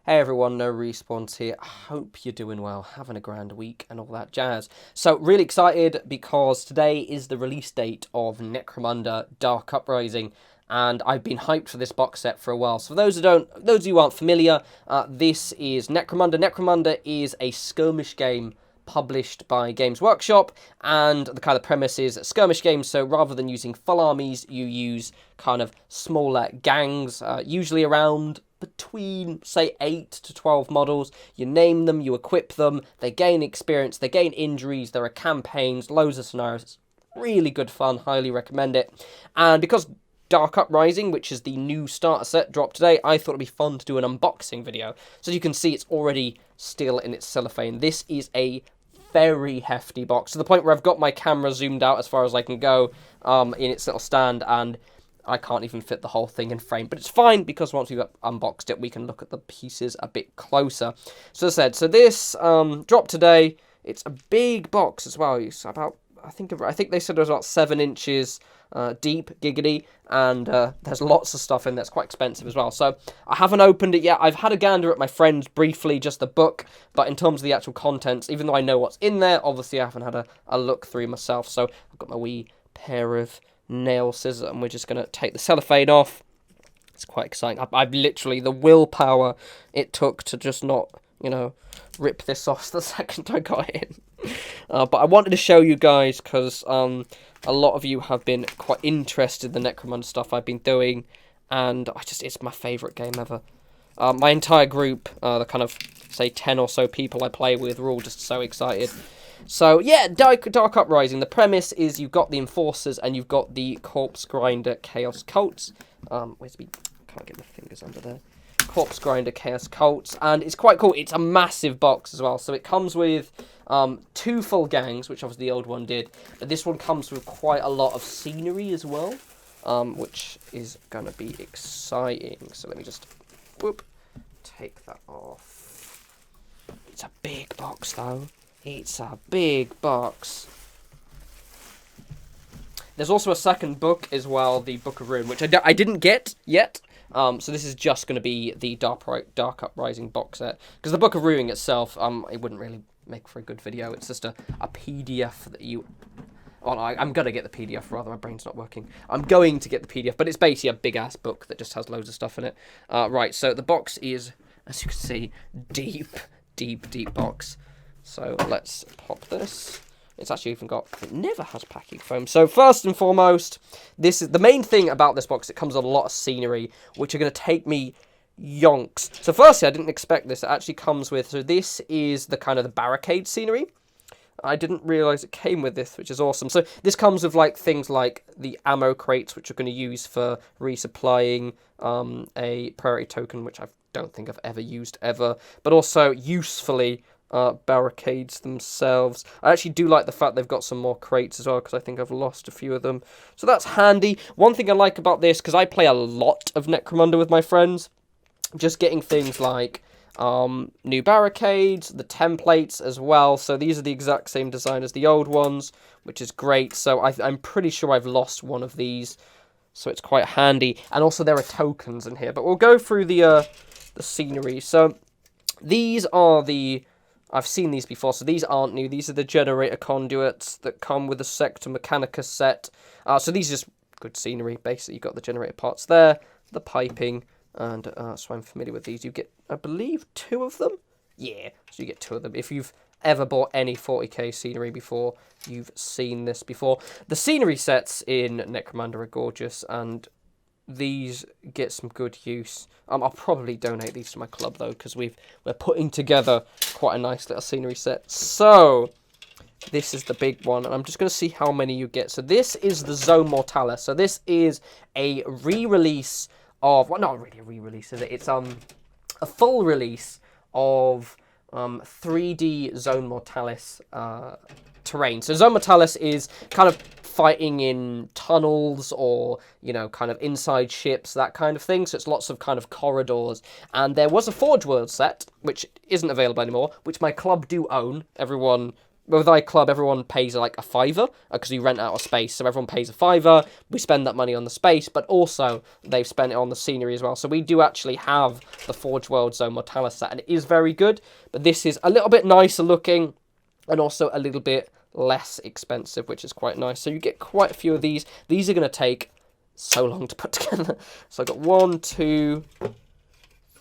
Hey everyone, no respawns here. I hope you're doing well, having a grand week and all that jazz. So really excited because today is the release date of Necromunda Dark Uprising, and I've been hyped for this box set for a while. So for those of you who aren't familiar, this is Necromunda. Necromunda is a skirmish game published by Games Workshop, and the kind of premise is skirmish games, so rather than using full armies, you use kind of smaller gangs, usually around between, say, 8 to 12 models. You name them, you equip them, they gain experience, they gain injuries, there are campaigns, loads of scenarios. Really good fun, highly recommend it. And because Dark Uprising, which is the new starter set, dropped today, I thought it'd be fun to do an unboxing video. So you can see it's already still in its cellophane. This is a very hefty box, to the point where I've got my camera zoomed out as far as I can go in its little stand, and I can't even fit the whole thing in frame. But it's fine, because once we've unboxed it, we can look at the pieces a bit closer. So as I said, so this dropped today. It's a big box as well. It's about, I think they said it was about 7 inches deep, giggity, and there's lots of stuff in there. It's quite expensive as well. So I haven't opened it yet. I've had a gander at my friend's briefly, just the book, but in terms of the actual contents, even though I know what's in there, obviously I haven't had a look through myself. So I've got my wee pair of nail scissors, and we're just going to take the cellophane off. It's quite exciting. I've literally, the willpower it took to just not, rip this off the second I got in. But I wanted to show you guys because a lot of you have been quite interested in the Necromunda stuff I've been doing, and it's my favourite game ever. My entire group, the kind of, say, 10 or so people I play with, are all just so excited. So, yeah, Dark Uprising. The premise is you've got the Enforcers and you've got the Corpse Grinder Chaos Cults. Where's me? Can't get my fingers under there. Corpse Grinder Chaos Cults, and it's quite cool. It's a massive box as well. So it comes with 2 full gangs, which obviously the old one did, but this one comes with quite a lot of scenery as well, which is going to be exciting. So let me just take that off. It's a big box though. It's a big box. There's also a second book as well, the Book of Ruin, which I didn't get yet. So this is just going to be the Dark Uprising box set. Because the Book of Ruin itself, it wouldn't really make for a good video. It's just a PDF that you... Well, I'm going to get the PDF, rather. My brain's not working. I'm going to get the PDF, but it's basically a big-ass book that just has loads of stuff in it. Right, so the box is, as you can see, deep box. So let's pop this. It's actually even got, it never has packing foam. So first and foremost, this is the main thing about this box. It comes with a lot of scenery, which are going to take me yonks. So firstly, I didn't expect this. It actually comes with, so this is the kind of the barricade scenery. I didn't realise it came with this, which is awesome. So this comes with like things like the ammo crates, which are going to use for resupplying a priority token, which I don't think I've ever used ever, but also usefully barricades themselves. I actually do like the fact they've got some more crates as well, because I think I've lost a few of them. So that's handy. One thing I like about this, because I play a lot of Necromunda with my friends, just getting things like new barricades, the templates as well. So these are the exact same design as the old ones, which is great. So I'm pretty sure I've lost one of these, so it's quite handy. And also there are tokens in here, but we'll go through the scenery. So these are the... I've seen these before, so these aren't new. These are the generator conduits that come with the Sector Mechanicus set. So these are just good scenery. Basically, you've got the generator parts there, the piping, and so I'm familiar with these. You get, I believe, 2 of them? Yeah, so you get 2 of them. If you've ever bought any 40k scenery before, you've seen this before. The scenery sets in Necromunda are gorgeous, and these get some good use. I'll probably donate these to my club though, because we're putting together quite a nice little scenery set. So this is the big one, and I'm just going to see how many you get. So this is the Zone Mortalis. So this is a re-release of, well, not really a re-release, is it? It's a full release of 3D Zone Mortalis terrain. So Zone Mortalis is kind of fighting in tunnels or, kind of inside ships, that kind of thing. So it's lots of kind of corridors. And there was a Forge World set, which isn't available anymore, which my club do own. Everyone with iClub, everyone pays like a $5 because you rent out a space. So everyone pays a $5. We spend that money on the space, but also they've spent it on the scenery as well. So we do actually have the Forge World Zone Mortalis set, and it is very good. But this is a little bit nicer looking, and also a little bit less expensive, which is quite nice. So you get quite a few of these. These are going to take so long to put together. So I've got 1, 2,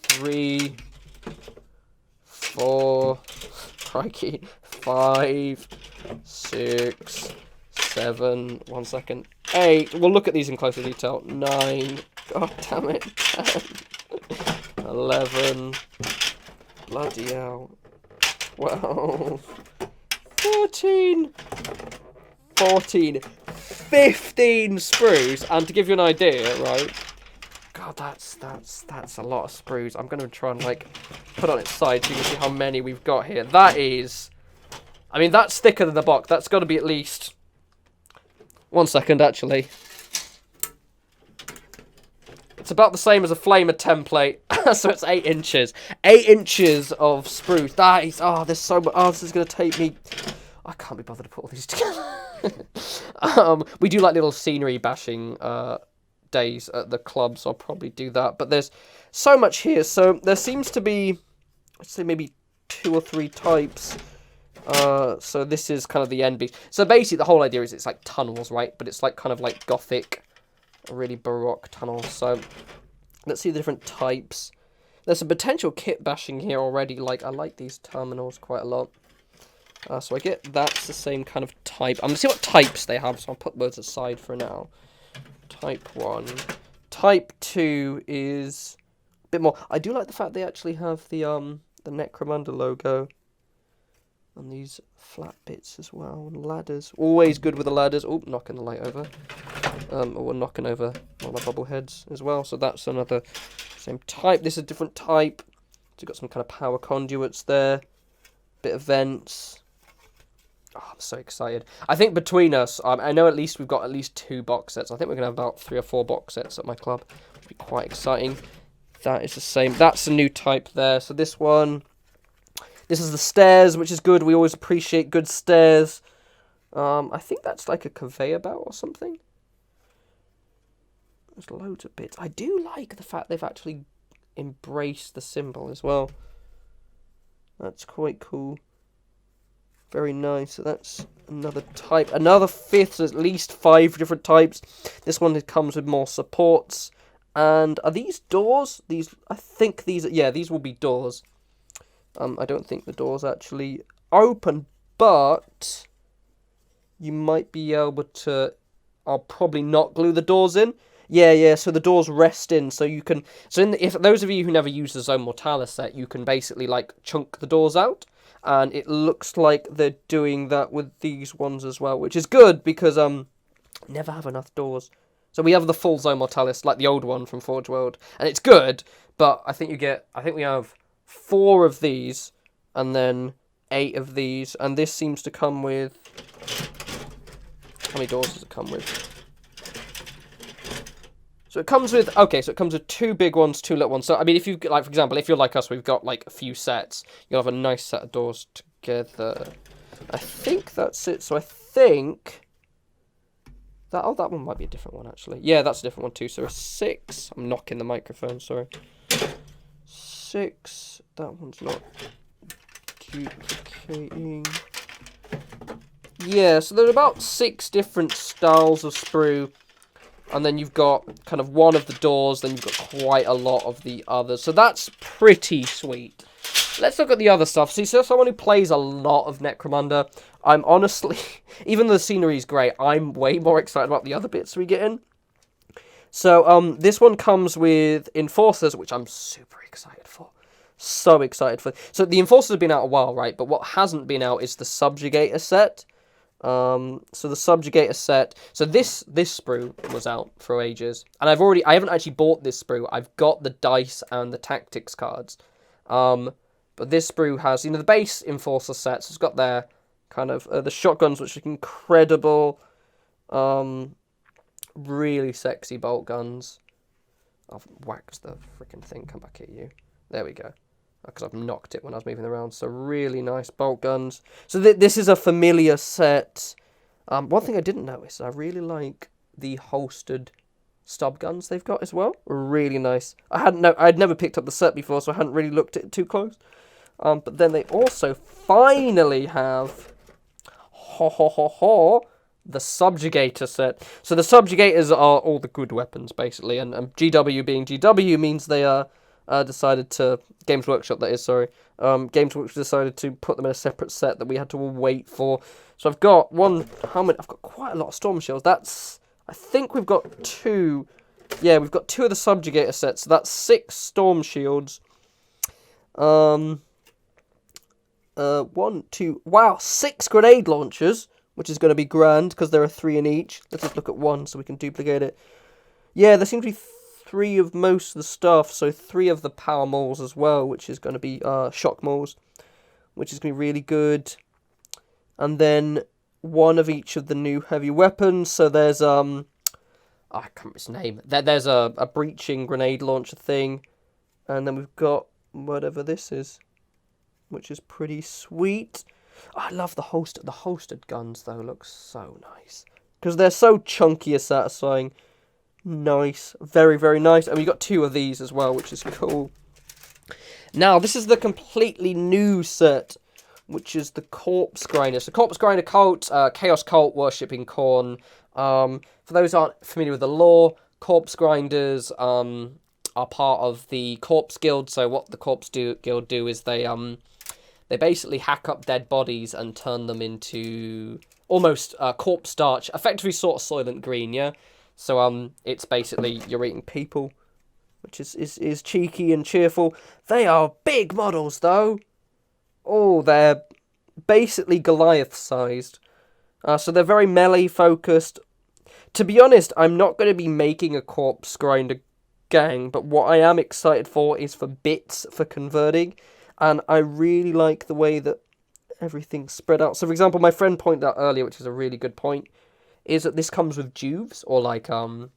3, 4, crikey, 5, 6, 7, 1 second, 8. We'll look at these in closer detail. 9, god damn it, 10, 11, bloody hell, 12, 13, 14, 15 sprues. And to give you an idea, right, god, that's a lot of sprues. I'm gonna try and like put on its side so you can see how many we've got here. That is, I mean, that's thicker than the box. That's got to be at least 1 second, actually. It's about the same as a flamer template, so it's 8 inches. 8 inches of spruce. That is, oh, there's so much. Oh, this is going to take me, I can't be bothered to put all these together. We do like little scenery bashing days at the club, so I'll probably do that. But there's so much here. So there seems to be, I'd say maybe 2 or 3 types. So this is kind of the end beast. So basically the whole idea is it's like tunnels, right? But it's like kind of like gothic, really baroque tunnels. So let's see the different types. There's some potential kit bashing here already. Like, I like these terminals quite a lot. So I get that's the same kind of type. I'm going to see what types they have, so I'll put those aside for now. Type 1. Type 2 is a bit more. I do like the fact they actually have the Necromunda logo. And these flat bits as well, and ladders. Always good with the ladders. Oh, knocking the light over. Or we're knocking over all my bubble heads as well. So that's another same type. This is a different type. So you've got some kind of power conduits there. Bit of vents. Oh, I'm so excited. I think between us, I know at least we've got at least 2 box sets. I think we're going to have about 3 or 4 box sets at my club. Which would be quite exciting. That is the same. That's a new type there. So this one... This is the stairs, which is good. We always appreciate good stairs. I think that's like a conveyor belt or something. There's loads of bits. I do like the fact they've actually embraced the symbol as well. That's quite cool. Very nice. So that's another type. Another 5th, so at least 5 different types. This one comes with more supports. And are these doors? These, I think these, yeah, these will be doors. I don't think the door's actually open, but you might be able to... I'll probably not glue the doors in. Yeah, so the doors rest in, so you can... So if those of you who never use the Zone Mortalis set, you can basically, like, chunk the doors out, and it looks like they're doing that with these ones as well, which is good, because, never have enough doors. So we have the full Zone Mortalis, like the old one from Forge World, and it's good, but I think we have 4 of these, and then 8 of these, and this seems to come with... How many doors does it come with? So it comes with, okay, so it comes with 2 big ones, 2 little ones. So, I mean, if you, like, for example, if you're like us, we've got, like, a few sets, you'll have a nice set of doors together. I think that's it. So I think... that one might be a different one, actually. Yeah, that's a different one, too. So a 6... I'm knocking the microphone, sorry. 6... That one's not duplicating. Yeah, so there's about 6 different styles of sprue. And then you've got kind of one of the doors, then you've got quite a lot of the others. So that's pretty sweet. Let's look at the other stuff. See, so someone who plays a lot of Necromunda, I'm honestly, even though the scenery is great, I'm way more excited about the other bits we get in. So, this one comes with Enforcers, which I'm super excited for. So excited for. So the Enforcers have been out a while, right? But what hasn't been out is the Subjugator set. So the Subjugator set. So this sprue was out for ages, and I haven't actually bought this sprue. I've got the dice and the tactics cards. But this sprue has, the base Enforcer sets. It's got their kind of the shotguns, which are incredible. Really sexy bolt guns. I've whacked the freaking thing. Come back at you. There we go. because I've knocked it when I was moving around. So really nice bolt guns. So this is a familiar set. One thing I didn't notice, I really like the holstered stub guns they've got as well. Really nice. I'd never picked up the set before, so I hadn't really looked at it too close. But then they also finally have the Subjugator set. So the Subjugators are all the good weapons, basically, and GW being GW means they are decided to... Games Workshop, that is, sorry. Games Workshop decided to put them in a separate set that we had to all wait for. So I've got I've got quite a lot of Storm Shields. I think we've got 2... Yeah, we've got 2 of the Subjugator sets, so that's 6 Storm Shields. 1, 2... Wow, 6 grenade launchers, which is going to be grand, because there are 3 in each. Let's just look at one so we can duplicate it. Yeah, there seems to be 3 of most of the stuff, so 3 of the power mauls as well, which is going to be shock mauls, which is going to be really good. And then 1 of each of the new heavy weapons. So there's I can't remember its name. There's a breaching grenade launcher thing, and then we've got whatever this is, which is pretty sweet. I love the holstered guns though. Look so nice because they're so chunky and satisfying. Nice, very very nice. And we got 2 of these as well, which is cool. Now this is the completely new set, which is the Corpse Grinder. So Corpse Grinder cult, Chaos cult worshipping Khorne. For those who aren't familiar with the lore, Corpse Grinders are part of the Corpse Guild. So what the Corpse Guild do is they basically hack up dead bodies and turn them into almost corpse starch, effectively sort of Soylent Green, yeah? So it's basically you're eating people, which is cheeky and cheerful. They are big models though. Oh, they're basically Goliath-sized. So they're very melee-focused. To be honest, I'm not going to be making a Corpse Grinder gang, but what I am excited for is for bits for converting. And I really like the way that everything's spread out. So, for example, my friend pointed out earlier, which is a really good point, is that this comes with Juves, or like, I think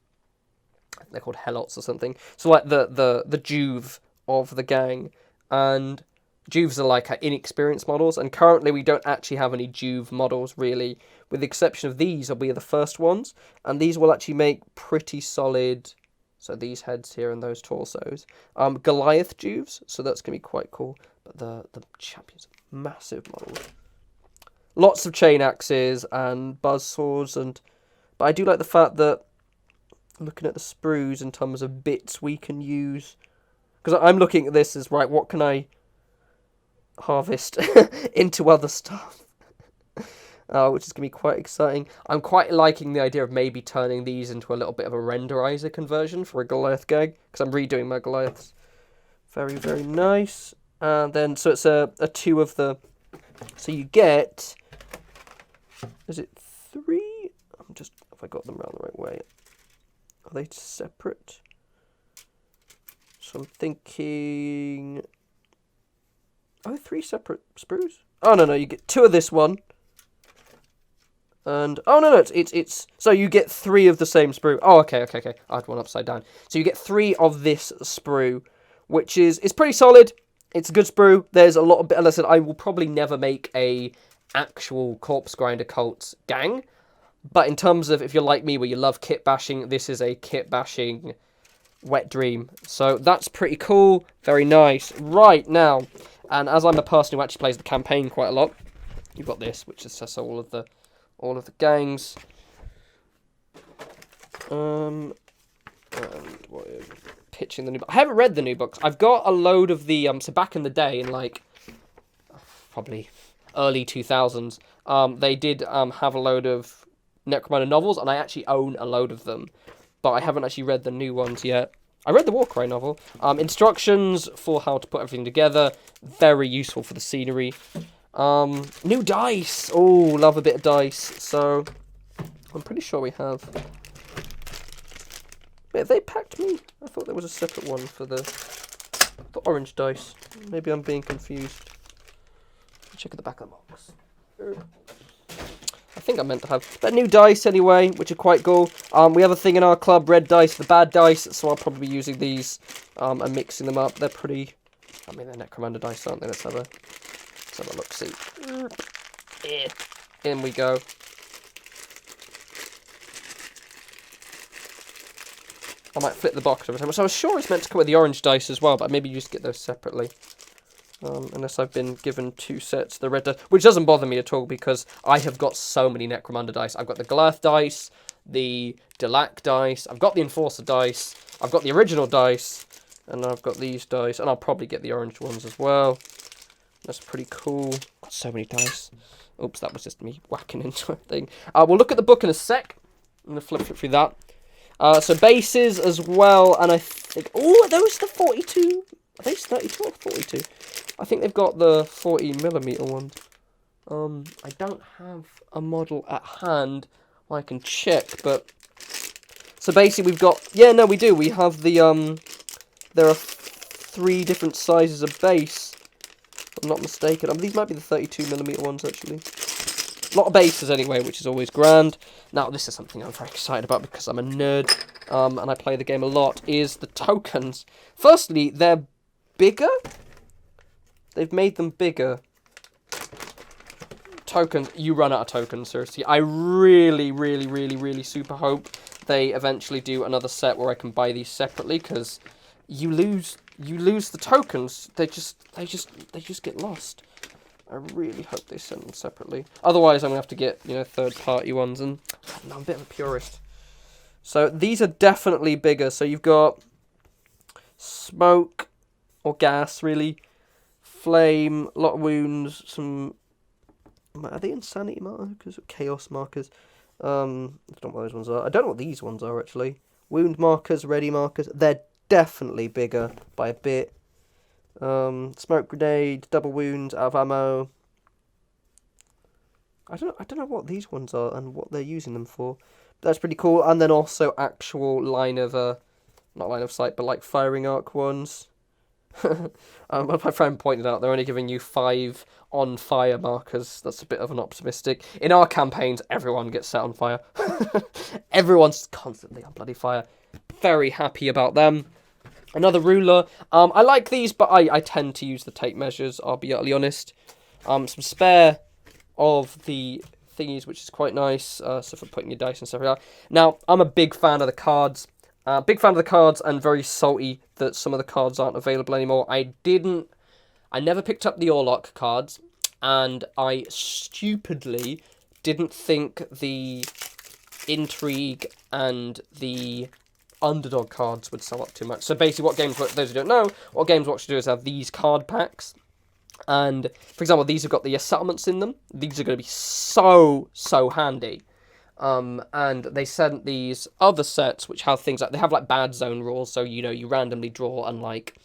they're called Helots or something. So, like, the Juve of the gang. And Juves are like inexperienced models, and currently we don't actually have any Juve models really, with the exception of these will be the first ones, and these will actually make pretty solid, so these heads here and those torsos, Goliath Juves, so that's going to be quite cool. But the champions are massive models. Lots of chain axes and buzz swords, but I do like the fact that, looking at the sprues in terms of bits we can use, because I'm looking at this as, right, what can I harvest into other stuff, which is going to be quite exciting. I'm quite liking the idea of maybe turning these into a little bit of a renderizer conversion for a Goliath gang, because I'm redoing my Goliaths. Very, very nice. And then, so it's a 2 of the, so you get, is it 3? I'm just, if I got them around the right way. Are they separate? So I'm thinking, oh, 3 separate sprues? Oh, no, you get 2 of this one. And, oh, no, it's, so you get 3 of the same sprue. Oh, okay. I had one upside down. So you get 3 of this sprue, which is pretty solid. It's a good sprue. There's a lot of, as I said, I will probably never make a actual Corpse Grinder Cults gang. But in terms of, if you're like me, where you love kit bashing, this is a kit bashing wet dream. So that's pretty cool. Very nice. Right, now, and as I'm a person who actually plays the campaign quite a lot, you've got this, which is just all of the gangs. And what is pitching the new book? I haven't read the new books. I've got a load of the so back in the day, in like probably early 2000s, they did have a load of Necromunda novels, and I actually own a load of them, but I haven't actually read the new ones yet. I read the Warcry novel. Instructions for how to put everything together. Very useful for the scenery. New dice. Oh, love a bit of dice. So, I'm pretty sure we have. Wait, have they packed me? I thought there was a separate one for the orange dice. Maybe I'm being confused. Check at the back of the box. I think I meant to have that new dice anyway, which are quite cool. We have a thing in our club, red dice, the bad dice, so I'll probably be using these and mixing them up. They're pretty I mean, they're Necromunda dice, aren't they? Let's have a look-see. In we go. I might flip the box every time. So I was sure it's meant to come with the orange dice as well, but maybe you just get those separately. Unless I've been given 2 sets. The red dice, which doesn't bother me at all because I have got so many Necromunda dice. I've got the Goliath dice, the Delac dice, I've got the Enforcer dice, I've got the original dice, and I've got these dice, and I'll probably get the orange ones as well. That's pretty cool. Got so many dice. Oops, that was just me whacking into a thing. We'll look at the book in a sec. I'm going to flip through that. So bases as well, and I think... Oh, are those the 42? Are those 32 or 42? I think they've got the 40mm ones. I don't have a model at hand I can check, but... So basically we've got... Yeah, no, we do. We have the... There are 3 different sizes of base, if I'm not mistaken. These might be the 32mm ones, actually. A lot of bases anyway, which is always grand. Now, this is something I'm very excited about because I'm a nerd, and I play the game a lot, is the tokens. Firstly, they're bigger. They've made them bigger. Tokens, you run out of tokens, seriously. I really, really, really, really super hope they eventually do another set where I can buy these separately, because you lose the tokens. They just get lost. I really hope they send them separately. Otherwise, I'm going to have to get, third-party ones. And I'm a bit of a purist. So, these are definitely bigger. So, you've got smoke, or gas, really. Flame, a lot of wounds, some... Are they insanity markers or chaos markers? I don't know what those ones are. I don't know what these ones are, actually. Wound markers, ready markers. They're definitely bigger by a bit. Smoke grenade, double wounds, out of ammo. I don't know what these ones are and what they're using them for. That's pretty cool. And then also actual line of not line of sight, but like firing arc ones. My friend pointed out they're only giving you 5 on fire markers. That's a bit of an optimistic. In our campaigns, everyone gets set on fire. Everyone's constantly on bloody fire. Very happy about them. Another ruler. I like these, but I tend to use the tape measures, I'll be utterly honest. Some spare of the thingies, which is quite nice. So for putting your dice and stuff like that. Now, I'm a big fan of the cards. And very salty that some of the cards aren't available anymore. I never picked up the Orlok cards, and I stupidly didn't think the Intrigue and the Underdog cards would sell up too much. So basically what Games Workshop, those who don't know, what Games Workshop do is have these card packs. And, for example, these have got the settlements in them. These are going to be so handy. And they sent these other sets which have things like, they have like bad zone rules, so you randomly draw and like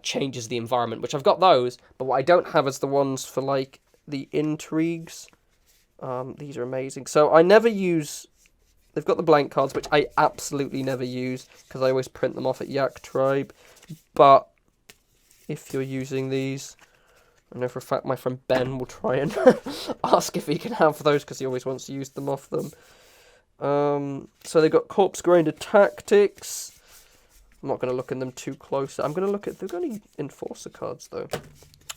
changes the environment, which I've got those, but what I don't have is the ones for like the intrigues. These are amazing. So I never use, they've got the blank cards, which I absolutely never use because I always print them off at Yak Tribe. But if you're using these, I know for a fact my friend Ben will try and ask if he can have those because he always wants to use them off them. So they've got Corpse Grinder Tactics. I'm not going to look in them too close. I'm going to look at... They've got any Enforcer cards, though.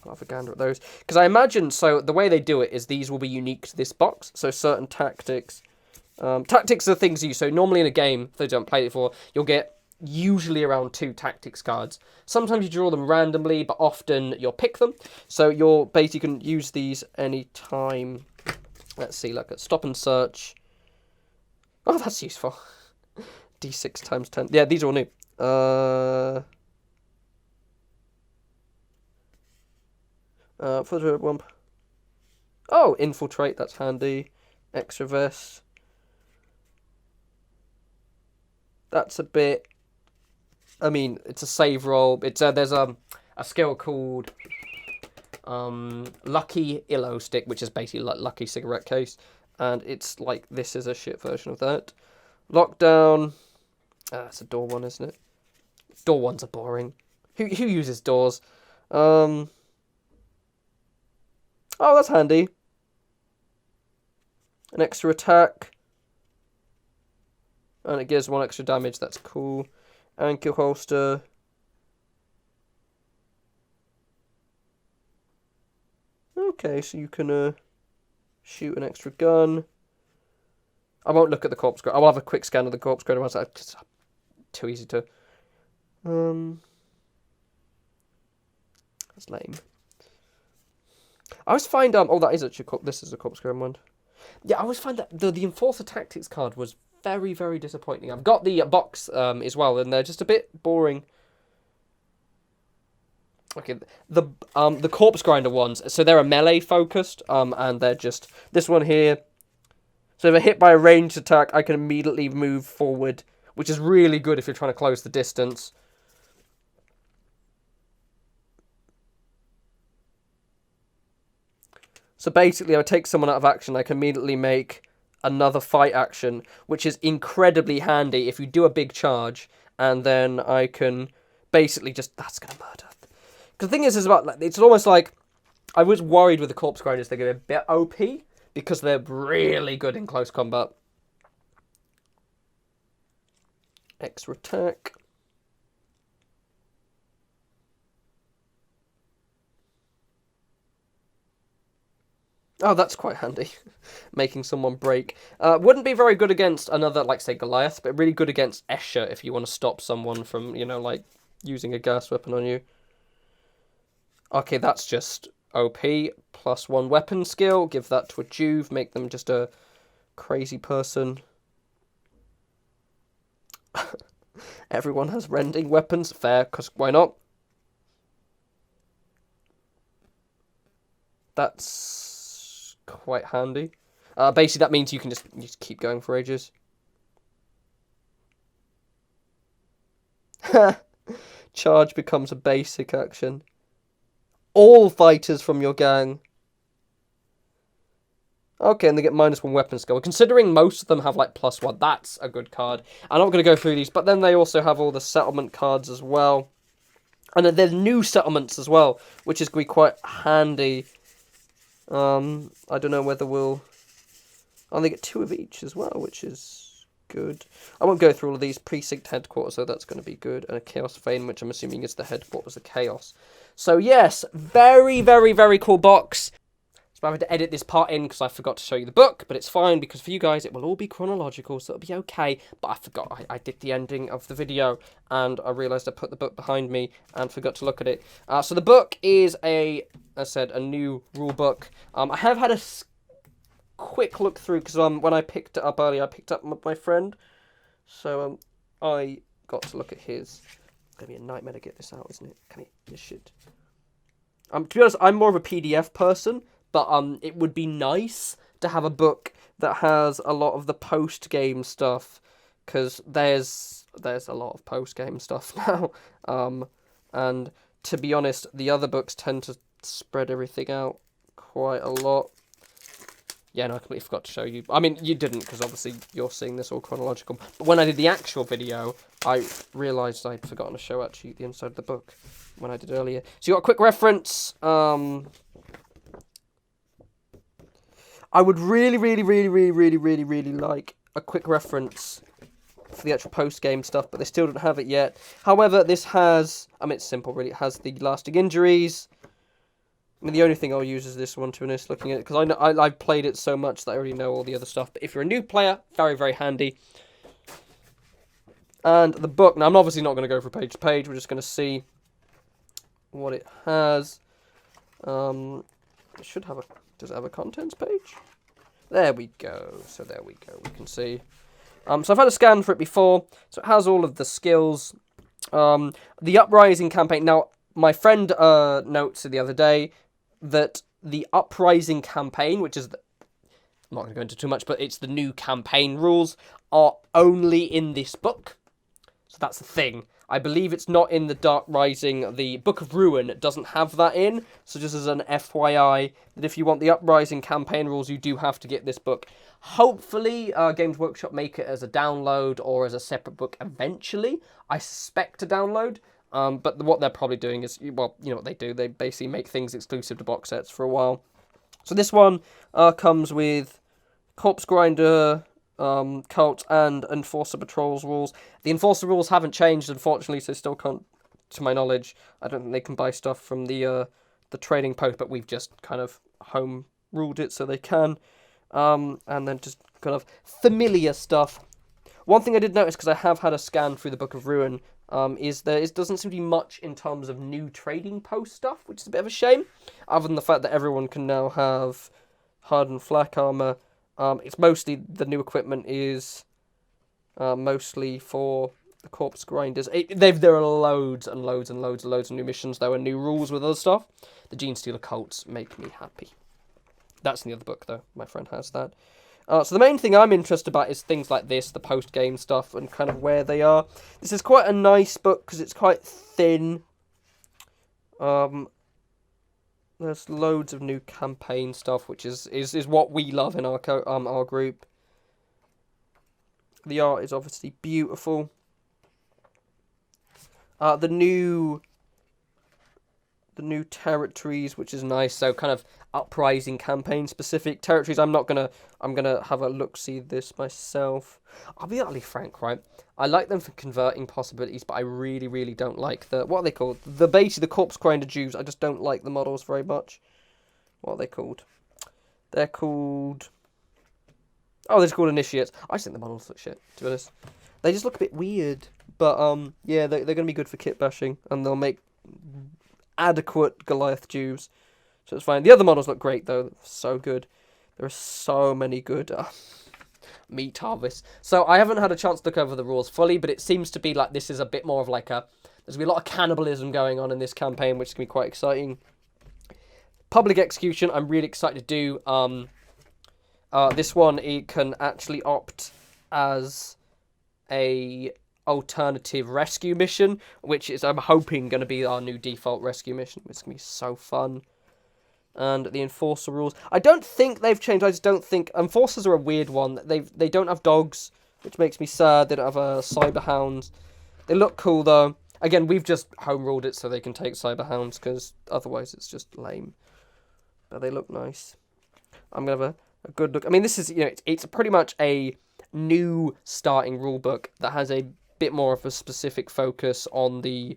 I'll have a gander at those. Because I imagine... So the way they do it is these will be unique to this box. So certain tactics... tactics are things you... So normally in a game, if they don't play it before, you'll get usually around 2 tactics cards. Sometimes you draw them randomly, but often you'll pick them. So you'll basically can use these anytime. Let's see, look at Stop and Search. Oh, that's useful. D6 times 10. Yeah, these are all new. Further one. Oh, Infiltrate, that's handy. Extra Vest. That's a bit... I mean, it's a save roll. It's there's a skill called Lucky Illo Stick, which is basically like Lucky Cigarette Case, and it's like this is a shit version of that. Lockdown. It's a door one, isn't it? Door ones are boring. Who uses doors? Oh, that's handy. An extra attack, and it gives 1 extra damage. That's cool. Ankle holster. Okay, so you can shoot an extra gun. I won't look at the corpse grinder. I will have a quick scan of the corpse grinder once. It's too easy to. That's lame. I always find oh, that is actually this is a corpse grinder one. Yeah, I always find that the Enforcer Tactics card was very, very disappointing. I've got the box as well, and they're just a bit boring. Okay, the corpse grinder ones, so they're a melee focused, and they're just this one here. So if I hit by a ranged attack, I can immediately move forward, which is really good if you're trying to close the distance. So basically, I take someone out of action, I can immediately make another fight action, which is incredibly handy if you do a big charge, and then I can basically just that's gonna murder. Because the thing is about it's almost like I was worried with the corpse grinders they're gonna be a bit OP because they're really good in close combat. Extra attack. Oh, that's quite handy. Making someone break. Wouldn't be very good against another, like, say, Goliath, but really good against Escher if you want to stop someone from, you know, like, using a gas weapon on you. Okay, that's just OP. +1 weapon skill. Give that to a Juve. Make them just a crazy person. Everyone has rending weapons. Fair, because why not? That's quite handy. Basically, that means you can just keep going for ages. Charge becomes a basic action. All fighters from your gang. Okay, and they get -1 weapon skill. Considering most of them have, like, +1, that's a good card. I'm not going to go through these, but then they also have all the settlement cards as well. And then there's new settlements as well, which is going to be quite handy. I don't know whether we'll... Oh, they get 2 of each as well, which is good. I won't go through all of these. Precinct headquarters, so that's going to be good. And a Chaos Fane, which I'm assuming is the headquarters of Chaos. So yes, very, very, very cool box. So I had to edit this part in because I forgot to show you the book, but it's fine because for you guys it will all be chronological, so it'll be okay. But I forgot, I did the ending of the video and I realised I put the book behind me and forgot to look at it. So the book is as I said, a new rule book. I have had a quick look through because when I picked it up earlier, I picked up my friend. So I got to look at his. It's going to be a nightmare to get this out, isn't it? This shit. To be honest, I'm more of a PDF person. But it would be nice to have a book that has a lot of the post-game stuff, because there's a lot of post-game stuff now. And to be honest, the other books tend to spread everything out quite a lot. Yeah, no, I completely forgot to show you. I mean, you didn't, because obviously you're seeing this all chronological. But when I did the actual video, I realised I'd forgotten to show actually the inside of the book when I did earlier. So you got a quick reference. I would really, really, really, really, really, really, really like a quick reference for the actual post-game stuff, but they still don't have it yet. However, this has, I mean, it's simple, really. It has the lasting injuries. I mean, the only thing I'll use is this one, to be honest, looking at it, because I know I've played it so much that I already know all the other stuff. But if you're a new player, very, very handy. And the book, now I'm obviously not going to go from page to page. We're just going to see what it has. It should have a... Does it have a contents page? There we go. So there we go. We can see. So I've had a scan for it before. So it has all of the skills. The Uprising campaign. Now, my friend notes the other day that the Uprising campaign, which is... I'm not going to go into too much, but it's the new campaign rules, are only in this book. So that's the thing. I believe it's not in the Dark Rising. The Book of Ruin doesn't have that in. So just as an FYI, that if you want the Uprising campaign rules, you do have to get this book. Hopefully, Games Workshop make it as a download or as a separate book eventually. I suspect a download. But what they're probably doing is, well, you know what they do. They basically make things exclusive to box sets for a while. So this one comes with Corpse Grinder... Cult and Enforcer Patrols rules. The Enforcer rules haven't changed, unfortunately, so still can't, to my knowledge, I don't think they can buy stuff from the the trading post, but we've just kind of home ruled it so they can. And then just kind of familiar stuff. One thing I did notice, because I have had a scan through the Book of Ruin, is there doesn't seem to be much in terms of new trading post stuff, which is a bit of a shame, other than the fact that everyone can now have hardened flak armor. It's mostly, the new equipment is mostly for the corpse grinders. There are loads and loads and loads and loads of new missions, though, and new rules with other stuff. The Gene Stealer cults make me happy. That's in the other book, though. My friend has that. So the main thing I'm interested about is things like this, the post-game stuff, and kind of where they are. This is quite a nice book, because it's quite thin. There's loads of new campaign stuff, which is what we love in our group. The art is obviously beautiful. The new territories, which is nice. So kind of Uprising campaign specific territories. I'm gonna have a look see this myself. I'll be utterly frank, right? I like them for converting possibilities, but I really, really don't like what are they called? Basically the corpse grinder Jews. I just don't like the models very much. What are they called? They're called. Oh, they're called initiates. I just think the models look shit, to be honest. They just look a bit weird. But yeah, they're going to be good for kit bashing, and they'll make adequate Goliath Jews. So it's fine. The other models look great, though. So good. There are so many good meat harvests. So I haven't had a chance to look over the rules fully, but it seems to be like this is a bit more of like there's going to be a lot of cannibalism going on in this campaign, which is going to be quite exciting. Public execution, I'm really excited to do. This one, it can actually opt as a alternative rescue mission, which is, I'm hoping, going to be our new default rescue mission. It's going to be so fun. And the Enforcer rules, I don't think they've changed. I just don't think... Enforcers are a weird one. They don't have dogs, which makes me sad. They don't have cyber hounds. They look cool, though. Again, we've just home ruled it so they can take cyber hounds, because otherwise it's just lame. But they look nice. I'm going to have a good look. I mean, this is, it's pretty much a new starting rulebook that has a bit more of a specific focus on the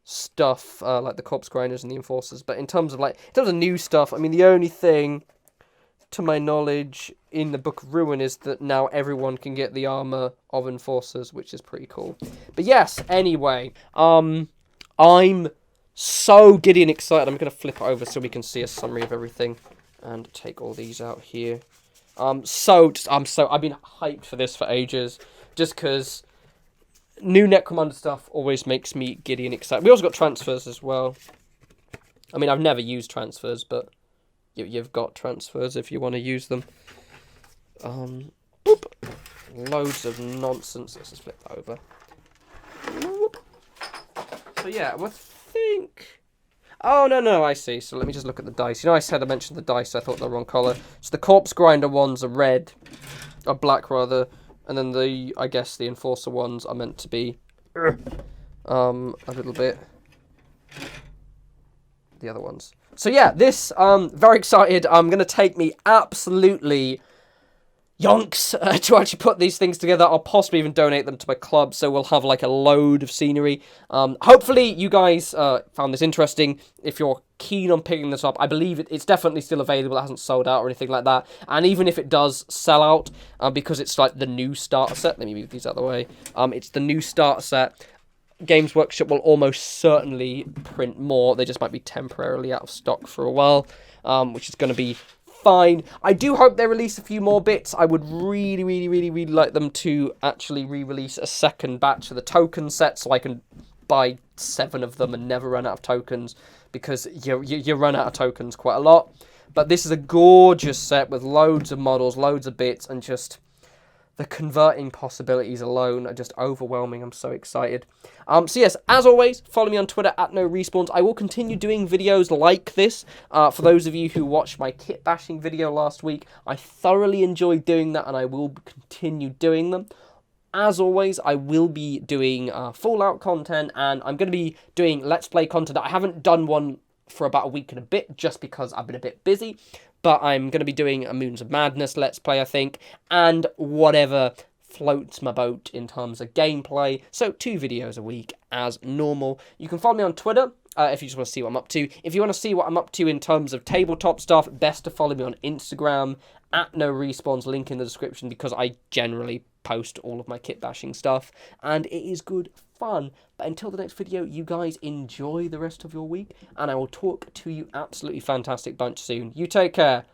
stuff like the corpse grinders and the enforcers. But in terms of new stuff, I mean, the only thing, to my knowledge, in the Book of Ruin is that now everyone can get the armor of enforcers, which is pretty cool. But yes, anyway, I'm so giddy and excited. I'm going to flip it over so we can see a summary of everything and take all these out here. I've been hyped for this for ages, just because new Necromunda stuff always makes me giddy and excited. We also got transfers as well. I mean, I've never used transfers, but you've got transfers if you want to use them. Boop. Loads of nonsense. Let's just flip that over. Whoop. So yeah, I think... Oh, no, I see. So let me just look at the dice. I said I mentioned the dice. I thought they were wrong colour. So the corpse grinder ones are red. Or black, rather. And then I guess the enforcer ones are meant to be a little bit the other ones. So yeah, this, very excited. I'm going to take me absolutely yonks to actually put these things together. I'll possibly even donate them to my club, so we'll have like a load of scenery. Hopefully you guys found this interesting. If you're keen on picking this up, I believe it's definitely still available. It hasn't sold out or anything like that. And even if it does sell out, because it's like the new starter set, let me move these out of the way. It's the new starter set. Games Workshop will almost certainly print more. They just might be temporarily out of stock for a while, which is going to be fine. I do hope they release a few more bits. I would really, really, really, really like them to actually re-release a second batch of the token set, so I can buy 7 of them and never run out of tokens, because you run out of tokens quite a lot. But this is a gorgeous set with loads of models, loads of bits, and just the converting possibilities alone are just overwhelming. I'm so excited. So yes, as always, follow me on Twitter at norespawns. I will continue doing videos like this. For those of you who watched my kit bashing video last week, I thoroughly enjoyed doing that, and I will continue doing them. As always, I will be doing Fallout content, and I'm going to be doing Let's Play content. I haven't done one for about a week and a bit, just because I've been a bit busy. But I'm going to be doing a Moons of Madness Let's Play, I think, and whatever floats my boat in terms of gameplay. So 2 videos a week as normal. You can follow me on Twitter if you just want to see what I'm up to. If you want to see what I'm up to in terms of tabletop stuff, best to follow me on Instagram, at norespawns, link in the description, because I generally post all of my kit bashing stuff, and it is good fun. But until the next video, you guys enjoy the rest of your week, and I will talk to you absolutely fantastic bunch soon. You take care.